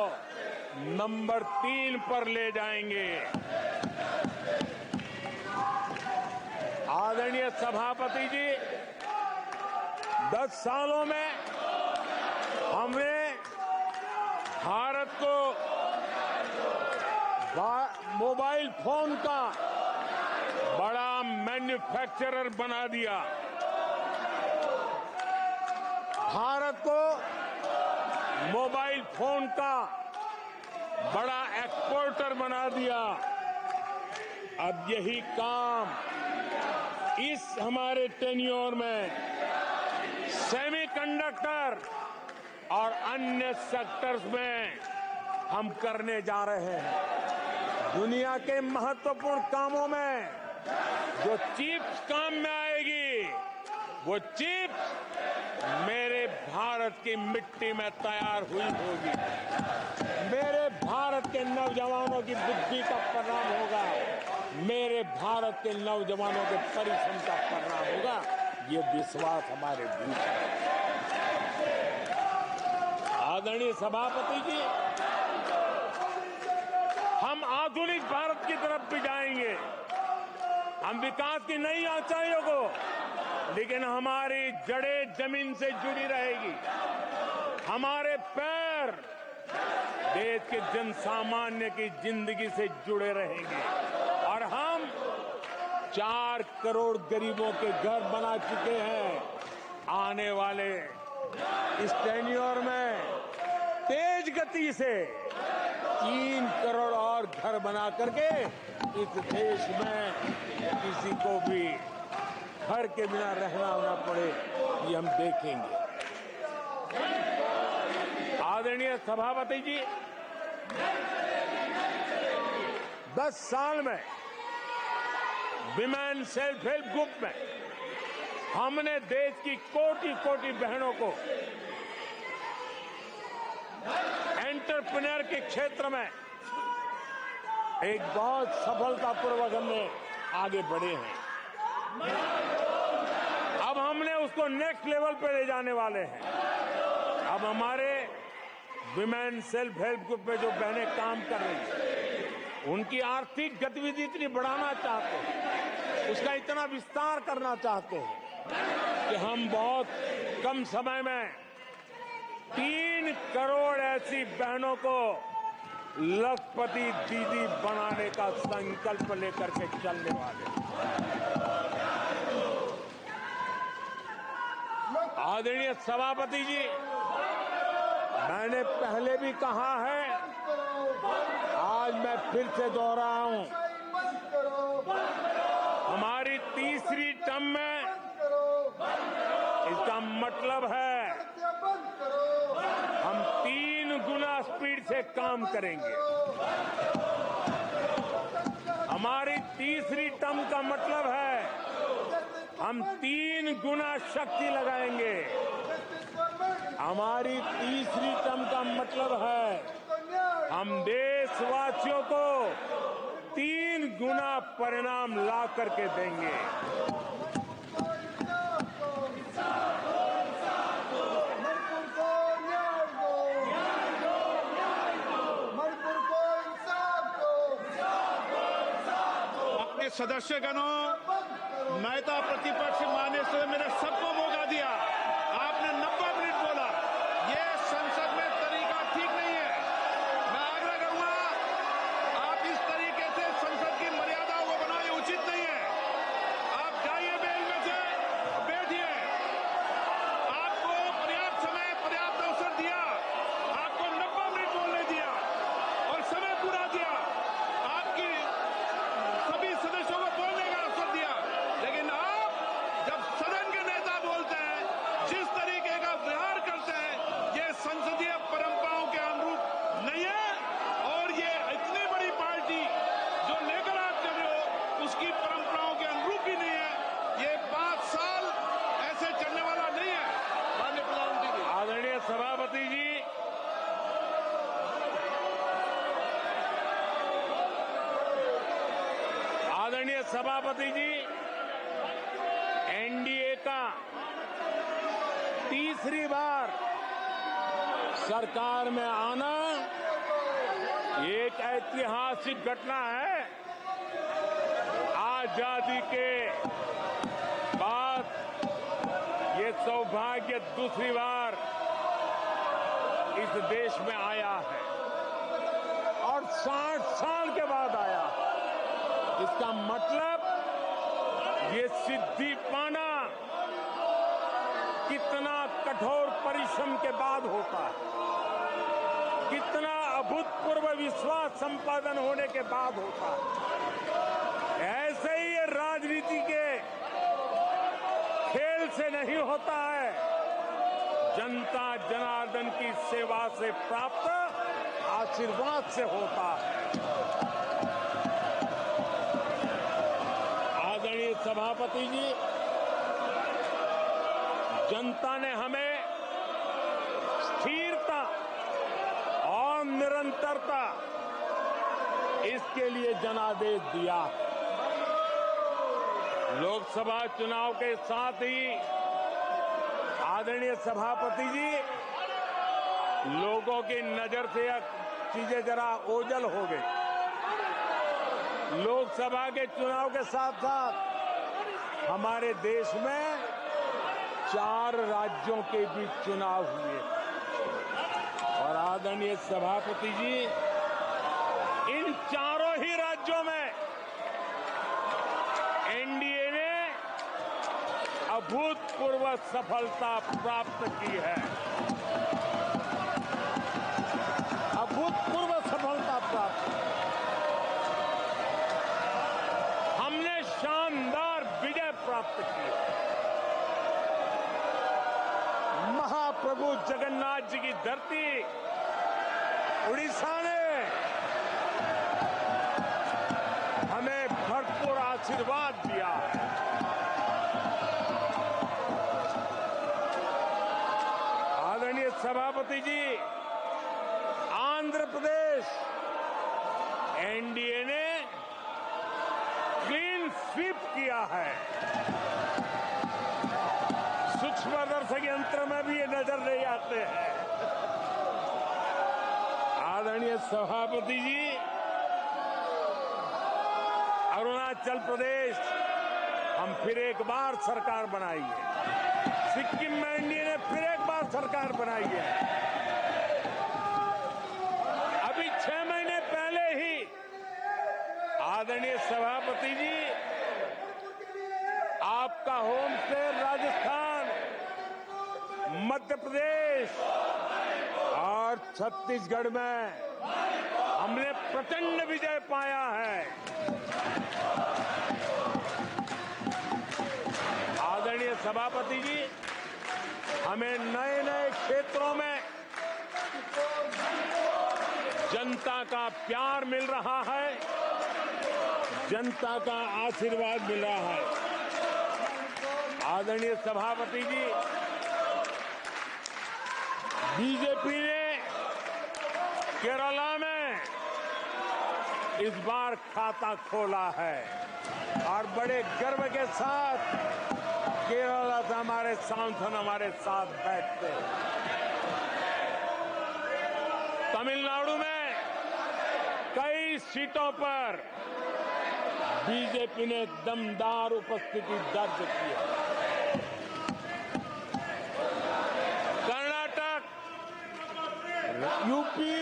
नंबर 3 पर ले जाएंगे। आदरणीय सभापति जी, 10 सालों में हमने भारत को मोबाइल फोन का बड़ा मैन्युफैक्चरर बना दिया, भारत को मोबाइल फोन का बड़ा एक्सपोर्टर बना दिया। अब यही काम इस हमारे टेन्योर में सेमीकंडक्टर और अन्य सेक्टर्स में हम करने जा रहे हैं। दुनिया के महत्वपूर्ण कामों में जो चिप्स काम में आएगी, वो चिप्स मेरे भारत की मिट्टी में तैयार हुई होगी, मेरे भारत के नौजवानों की बुद्धि का परिणाम होगा, मेरे भारत के नौजवानों के परिश्रम का परिणाम होगा। ये विश्वास हमारे भीतर है। आदरणीय सभापति जी, हम आधुनिक भारत की तरफ भी जाएंगे, हम विकास की नई ऊंचाइयों को, लेकिन हमारी जड़ें जमीन से जुड़ी रहेगी, हमारे पैर देश के जन सामान्य की जिंदगी से जुड़े रहेंगे और हम 4 करोड़ गरीबों के घर बना चुके हैं। आने वाले इस टेन्योर में तेज गति से 3 करोड़ और घर बना करके इस देश में किसी को भी घर के बिना रहना ना पड़े, ये हम देखेंगे। आदरणीय सभापति जी, 10 साल में विमेन सेल्फ हेल्प ग्रुप में हमने देश की कोटि कोटि बहनों को एंटरप्रेन्योर के क्षेत्र में एक बहुत सफलतापूर्वक हमने आगे बढ़े हैं। अब हमने उसको नेक्स्ट लेवल पे ले जाने वाले हैं। अब हमारे विमेन सेल्फ हेल्प ग्रुप में जो बहनें काम कर रही हैं, उनकी आर्थिक गतिविधि इतनी बढ़ाना चाहते हैं, उसका इतना विस्तार करना चाहते हैं कि हम बहुत कम समय में 3 करोड़ ऐसी बहनों को लखपति दीदी बनाने का संकल्प लेकर के चलने वाले। आदरणीय सभापति जी, मैंने पहले भी कहा है, आज मैं फिर से दोहराऊं, हमारी तीसरी टर्म में इसका मतलब है हम 3 गुना स्पीड से काम करेंगे। हमारी तीसरी टर्म का मतलब है हम 3 गुना शक्ति लगाएंगे। हमारी तीसरी टर्म का मतलब है हम देशवासियों को 3 गुना परिणाम ला करके देंगे। अपने सदस्यगणों, नेता प्रतिपक्ष माननीय से मैंने सबको मौका दिया। आपने 90 मिनट बोला, ये संसद में तरीका ठीक नहीं है। मैं आग्रह करूंगा, आप इस तरीके से संसद की मर्यादाओं को बनाए उचित नहीं है। आप जाइए बेल में से, बैठिए। आपको पर्याप्त समय, पर्याप्त अवसर दिया। आपको 90 मिनट बोलने दिया और समय पूरा दिया। आपकी सभी सदस्यों को बोलने का अवसर दिया, लेकिन आप जब सदन के नेता बोलते हैं, जिस तरीके का व्यवहार करते हैं, ये संसदीय परंपराओं के अनुरूप नहीं है। और ये इतनी बड़ी पार्टी जो लेकर आप चल रहे हो, उसकी परंपराओं के अनुरूप भी नहीं है। ये 5 साल ऐसे चलने वाला नहीं है। माननीय प्रधानमंत्री जी, आदरणीय सभापति जी, आदरणीय सभापति जी, एनडीए का तीसरी बार सरकार में आना एक ऐतिहासिक घटना है। आजादी के बाद ये सौभाग्य दूसरी बार इस देश में आया है और 60 साल के बाद आया है। इसका मतलब ये सिद्धि पाना कितना कठोर परिश्रम के बाद होता है, कितना अभूतपूर्व विश्वास संपादन होने के बाद होता है। ऐसे ही ये राजनीति के खेल से नहीं होता है, जनता जनार्दन की सेवा से प्राप्त आशीर्वाद से होता है। आदरणीय सभापति जी, जनता ने हमें स्थिरता और निरंतरता, इसके लिए जनादेश दिया। लोकसभा चुनाव के साथ ही आदरणीय सभापति जी, लोगों की नजर से यह चीजें जरा ओझल हो गई। लोकसभा के चुनाव के साथ साथ हमारे देश में 4 राज्यों के बीच चुनाव हुए और आदरणीय सभापति जी, इन चारों ही राज्यों में एनडीए ने अभूतपूर्व सफलता प्राप्त की है। अभूतपूर्व सफलता प्राप्त, हमने शानदार विजय प्राप्त प्राप्त की। महाप्रभु जगन्नाथ जी की धरती उड़ीसा ने हमें भरपूर आशीर्वाद दिया है। आदरणीय सभापति जी, आंध्र प्रदेश एनडीए ने क्लीन स्वीप किया है। सूक्ष्मदर्शक यंत्र में भी ये नजर नहीं आते हैं। आदरणीय सभापति जी, अरुणाचल प्रदेश हम फिर एक बार सरकार बनाई है। सिक्किम में एनडीए ने फिर एक बार सरकार बनाई है। अभी 6 महीने पहले ही आदरणीय सभापति जी, आपका होम स्टेट राजस्थान, मध्य प्रदेश और छत्तीसगढ़ में हमने प्रचंड विजय पाया है। आदरणीय सभापति जी, हमें नए नए क्षेत्रों में जनता का प्यार मिल रहा है, जनता का आशीर्वाद मिल रहा है। आदरणीय सभापति जी, बीजेपी ने केरला में इस बार खाता खोला है और बड़े गर्व के साथ केरला से हमारे सांसद हमारे साथ बैठते हैं। तमिलनाडु में कई सीटों पर बीजेपी ने दमदार उपस्थिति दर्ज की है। कर्नाटक, यूपी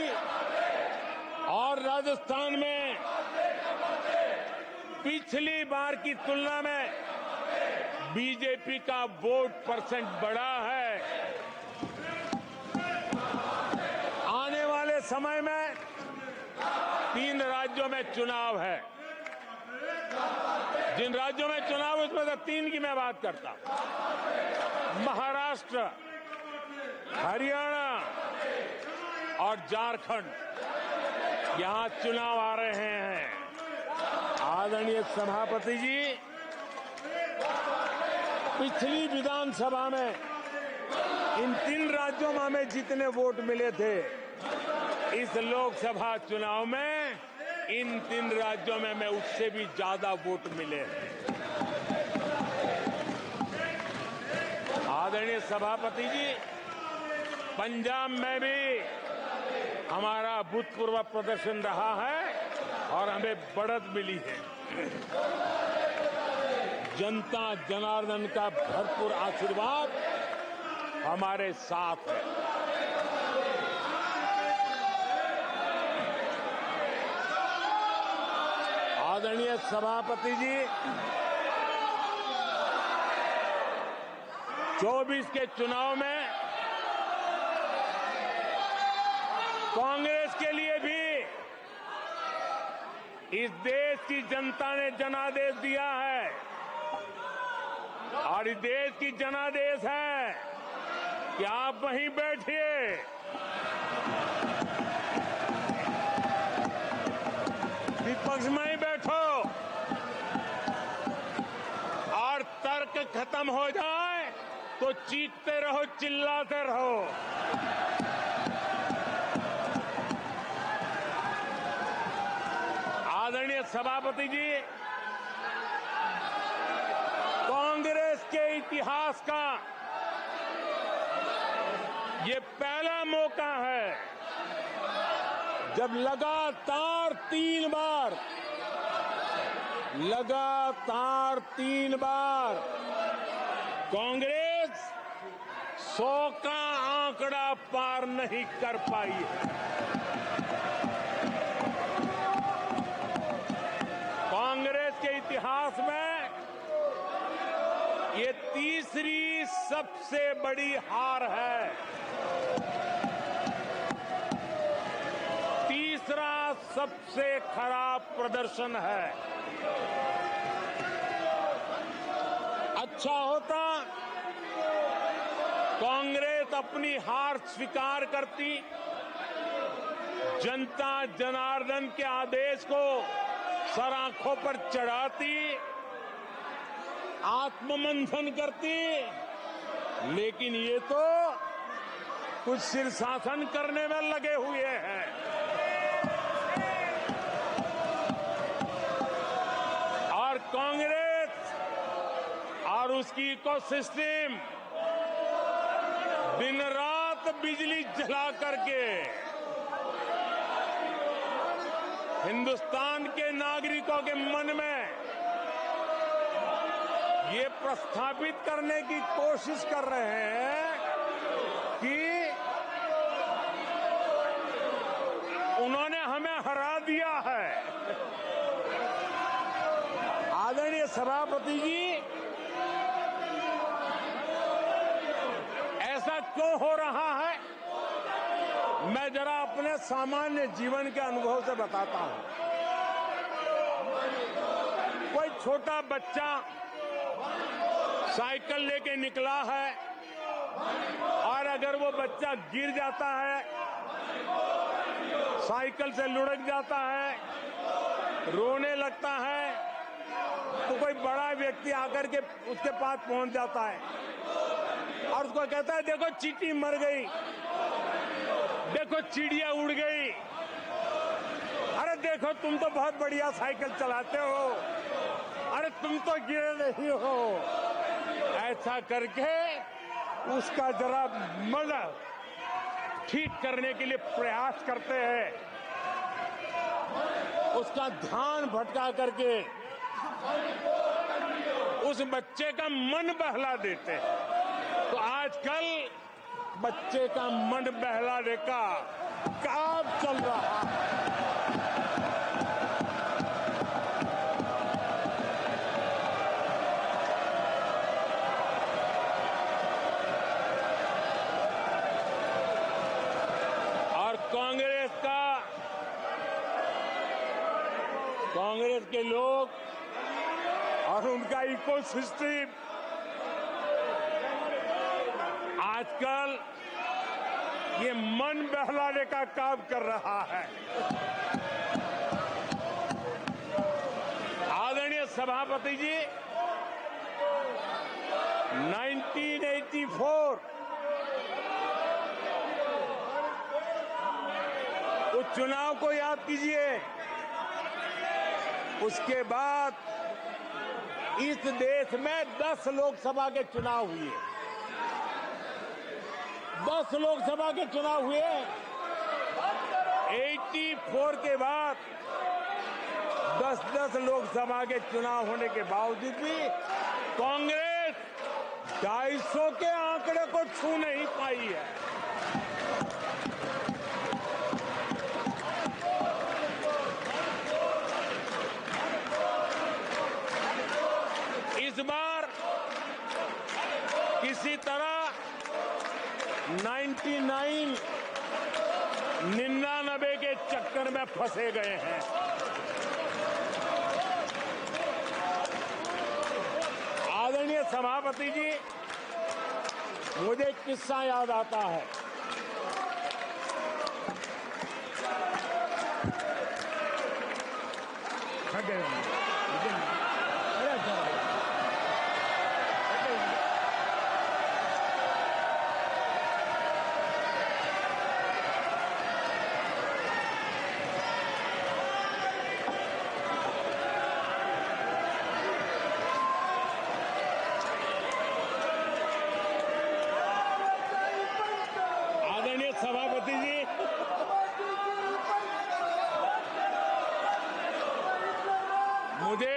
और राजस्थान में पिछली बार की तुलना में बीजेपी का वोट परसेंट बढ़ा है। आने वाले समय में 3 राज्यों में चुनाव है। जिन राज्यों में चुनाव उसमें से 3 की मैं बात करता हूं। महाराष्ट्र, हरियाणा और झारखंड, यहां चुनाव आ रहे हैं। आदरणीय सभापति जी, पिछली विधानसभा में इन 3 राज्यों में हमें जितने वोट मिले थे, इस लोकसभा चुनाव में इन 3 राज्यों में हमें उससे भी ज्यादा वोट मिले। आदरणीय सभापति जी, पंजाब में भी हमारा भूतपूर्व प्रदर्शन रहा है और हमें बढ़त मिली है। जनता जनार्दन का भरपूर आशीर्वाद हमारे साथ है। आदरणीय सभापति जी, 24 के चुनाव में कांग्रेस के लिए भी इस देश की जनता ने जनादेश दिया है और इस देश की जनादेश है कि आप वहीं बैठिए, विपक्ष में ही बैठो और तर्क खत्म हो जाए तो चीखते रहो, चिल्लाते रहो। आदरणीय सभापति जी, कांग्रेस के इतिहास का ये पहला मौका है जब लगातार 3 बार कांग्रेस 100 का आंकड़ा पार नहीं कर पाई है। कांग्रेस के इतिहास में ये तीसरी सबसे बड़ी हार है, तीसरा सबसे खराब प्रदर्शन है। अच्छा होता कांग्रेस अपनी हार स्वीकार करती, जनता जनार्दन के आदेश को सर आंखों पर चढ़ाती, आत्ममंथन करती, लेकिन ये तो कुछ शीर्षासन करने में लगे हुए हैं। और कांग्रेस और उसकी इकोसिस्टम दिन रात बिजली जला करके हिंदुस्तान के नागरिकों के मन में ये प्रस्थापित करने की कोशिश कर रहे हैं कि उन्होंने हमें हरा दिया है। आदरणीय सभापति जी, ऐसा क्यों हो रहा है, मैं जरा अपने सामान्य जीवन के अनुभव से बताता हूं। कोई छोटा बच्चा साइकिल लेके निकला है और अगर वो बच्चा गिर जाता है, साइकिल से लुढ़क जाता है, रोने लगता है, तो कोई बड़ा व्यक्ति आकर के उसके पास पहुंच जाता है और उसको कहता है, देखो चींटी मर गई, देखो चिड़िया उड़ गई, अरे देखो तुम तो बहुत बढ़िया साइकिल चलाते हो, अरे तुम तो गिरे नहीं हो। ऐसा करके उसका जरा मन ठीक करने के लिए प्रयास करते हैं, उसका ध्यान भटका करके उस बच्चे का मन बहला देते हैं। तो आजकल बच्चे का मन बहलाने का काम चल रहा है। और कांग्रेस के लोग और उनका इकोसिस्टम आजकल ये मन बहलाने का काम कर रहा है। आदरणीय सभापति जी, 1984 उस चुनाव को याद कीजिए। उसके बाद इस देश में 10 लोकसभा के चुनाव हुए, 10 लोकसभा के चुनाव हुए। 84 के बाद 10-10 लोकसभा के चुनाव होने के बावजूद भी कांग्रेस 250 के आंकड़े को छू नहीं पाई है। इस बार किसी तरह 99 के चक्कर में फंसे गए हैं। आदरणीय सभापति जी, मुझे एक किस्सा याद आता है। सभापति जी, मुझे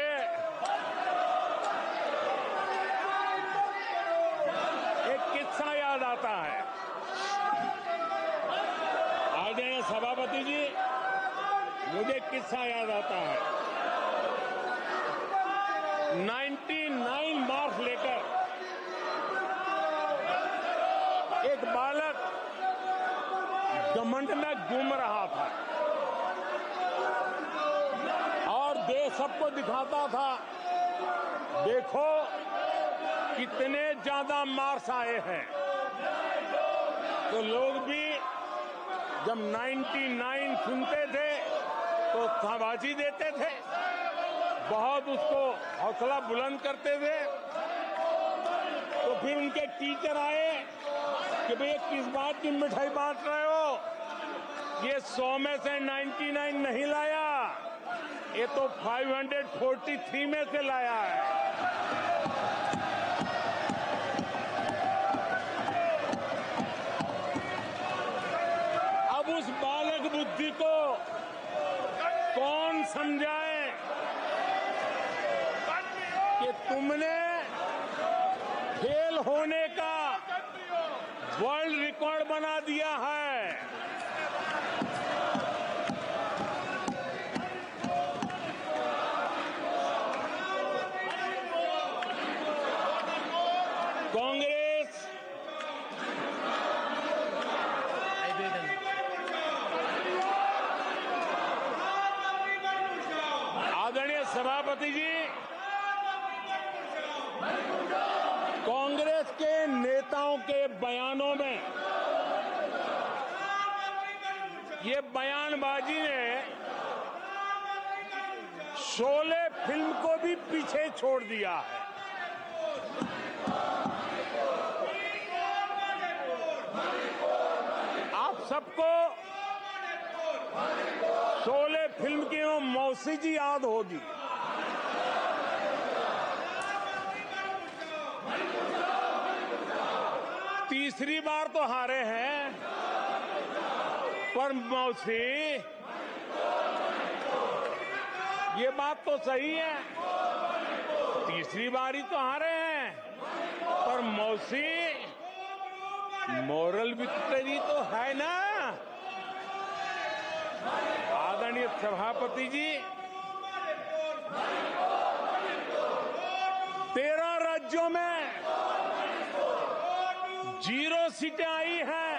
एक किस्सा याद आता है। आदरणीय सभापति जी, मुझे एक किस्सा याद आता है। 99 मार्क्स लेकर एक बालक घमंड में घूम रहा था और देश सबको दिखाता था, देखो कितने ज्यादा मार्क्स आए हैं, तो लोग भी जब 99 सुनते थे तो शाबाशी देते थे, बहुत उसको हौसला बुलंद करते थे। तो फिर उनके टीचर आए कि भैया किस बात की मिठाई बांट रहे हो, ये 100 में से 99 नहीं लाया, ये तो 543 में से लाया है। अब उस बालक बुद्धि को कौन समझाए कि तुमने फेल होने का वर्ल्ड रिकॉर्ड बना दिया है। कांग्रेस आदरणीय सभापति जी, कांग्रेस के नेताओं के बयानों में ये बयानबाजी ने शोले फिल्म को भी पीछे छोड़ दिया है। आप सबको शोले फिल्म की वो मौसी जी याद होगी। तीसरी बार तो हारे हैं, पर मौसी ये बात तो सही है, तीसरी बार ही तो हारे हैं, पर मौसी मोरल विक्ट्री तो है ना। आदरणीय सभापति जी, 13 राज्यों में 0 सीटें आई हैं।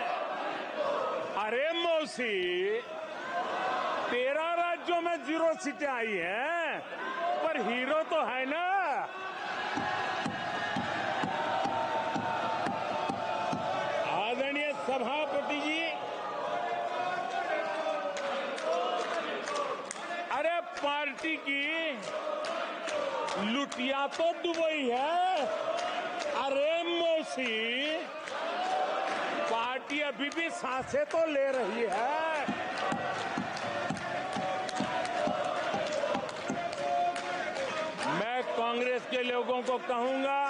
अरे मौसी, 13 राज्यों में 0 सीटें आई हैं, पर हीरो तो है ना। आदरणीय सभापति जी, अरे पार्टी की लुटिया तो दुबई है। अरे मौसी, पार्टी अभी भी सांसें तो ले रही है। मैं कांग्रेस के लोगों को कहूंगा,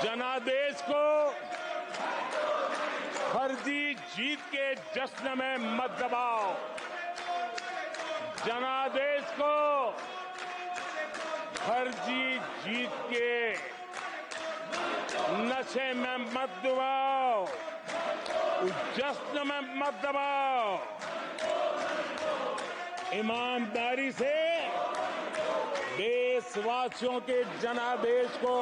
जनादेश को फर्जी जीत के जश्न में मत दबाओ। जनादेश को फर्जी जीत के नशे में मत दबाओ, जश्न में मत दबाओ। ईमानदारी से देशवासियों के जनादेश को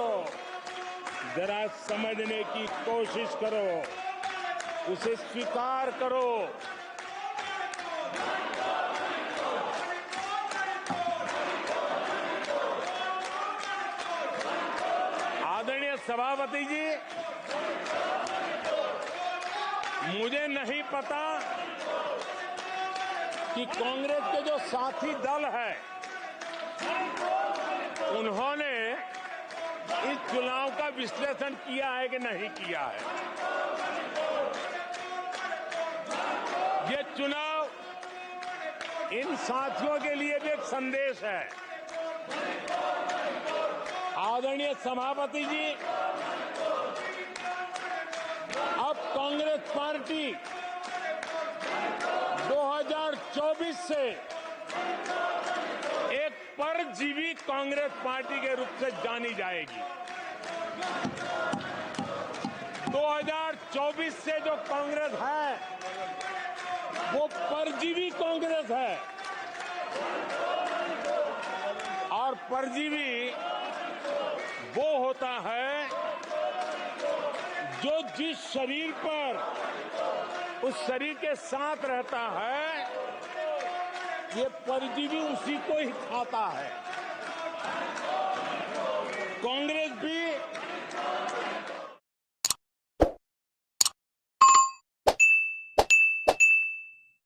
जरा समझने की कोशिश करो, उसे स्वीकार करो। आदरणीय सभापति जी, मुझे नहीं पता कि कांग्रेस के जो साथी दल है उन्होंने इस चुनाव का विश्लेषण किया है कि नहीं किया है। ये चुनाव इन साथियों के लिए भी एक संदेश है। आदरणीय सभापति जी, अब कांग्रेस पार्टी 2024 से एक परजीवी कांग्रेस पार्टी के रूप से जानी जाएगी। 2024 से जो कांग्रेस है वो परजीवी कांग्रेस है, और परजीवी वो होता है जो जिस शरीर पर उस शरीर के साथ रहता है, ये परजीवी उसी को ही खाता है।